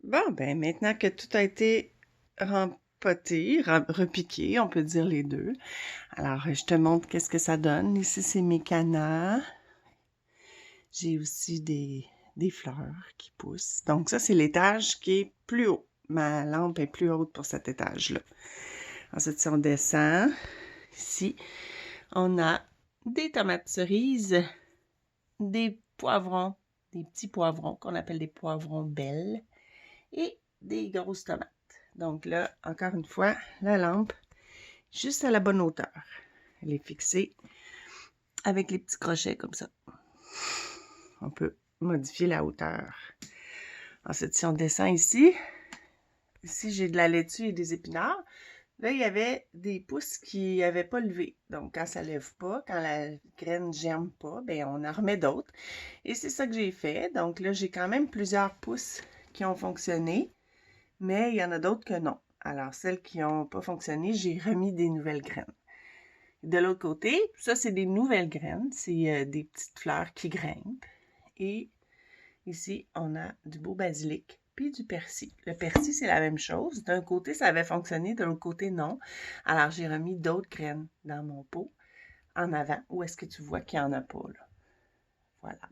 Bon, ben maintenant que tout a été rempoté, repiqué, on peut dire les deux. Alors, je te montre qu'est-ce que ça donne. Ici, c'est mes canards. J'ai aussi des fleurs qui poussent. Donc ça, c'est l'étage qui est plus haut. Ma lampe est plus haute pour cet étage-là. Ensuite, si on descend, ici, on a des tomates cerises, des poivrons, des petits poivrons qu'on appelle des poivrons belles et des grosses tomates. Donc là, encore une fois, la lampe, juste à la bonne hauteur. Elle est fixée avec les petits crochets comme ça. On peut modifier la hauteur. Ensuite, si on descend ici j'ai de la laitue et des épinards. Là, il y avait des pousses qui n'avaient pas levé. Donc, quand ça ne lève pas, quand la graine ne germe pas, bien, on en remet d'autres. Et c'est ça que j'ai fait. Donc là, j'ai quand même plusieurs pousses qui ont fonctionné, mais il y en a d'autres que non. Alors, celles qui n'ont pas fonctionné, j'ai remis des nouvelles graines. De l'autre côté, ça, c'est des nouvelles graines. C'est des petites fleurs qui grimpent. Et ici, on a du beau basilic puis du persil. Le persil, c'est la même chose. D'un côté, ça avait fonctionné, de l'autre côté, non. Alors, j'ai remis d'autres graines dans mon pot en avant. Où est-ce que tu vois qu'il n'y en a pas, là? Voilà.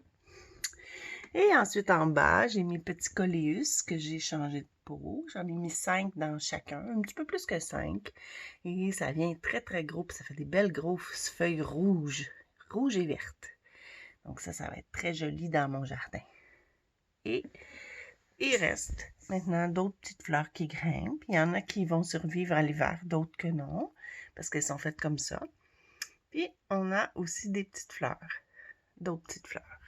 Et ensuite, en bas, j'ai mes petits coléus que j'ai changé de pot. J'en ai mis 5 dans chacun, un petit peu plus que 5. Et ça vient très, très gros, puis ça fait des belles grosses feuilles rouges et vertes. Donc ça va être très joli dans mon jardin. Et il reste maintenant d'autres petites fleurs qui grimpent. Il y en a qui vont survivre à l'hiver, d'autres que non, parce qu'elles sont faites comme ça. Puis, on a aussi des petites fleurs, d'autres petites fleurs.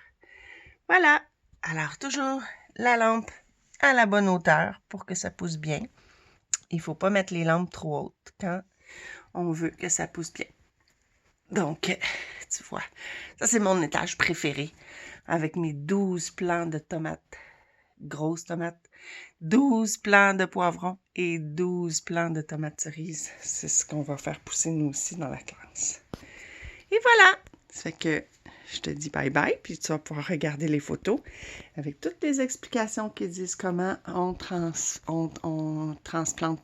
Voilà. Alors, toujours la lampe à la bonne hauteur pour que ça pousse bien. Il ne faut pas mettre les lampes trop hautes quand on veut que ça pousse bien. Donc, tu vois, ça c'est mon étage préféré avec mes 12 plants de tomates, grosses tomates, 12 plants de poivrons et 12 plants de tomates cerises. C'est ce qu'on va faire pousser nous aussi dans la classe. Et voilà! Ça fait que je te dis bye bye, puis tu vas pouvoir regarder les photos avec toutes les explications qui disent comment on transplante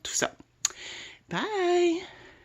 tout ça. Bye!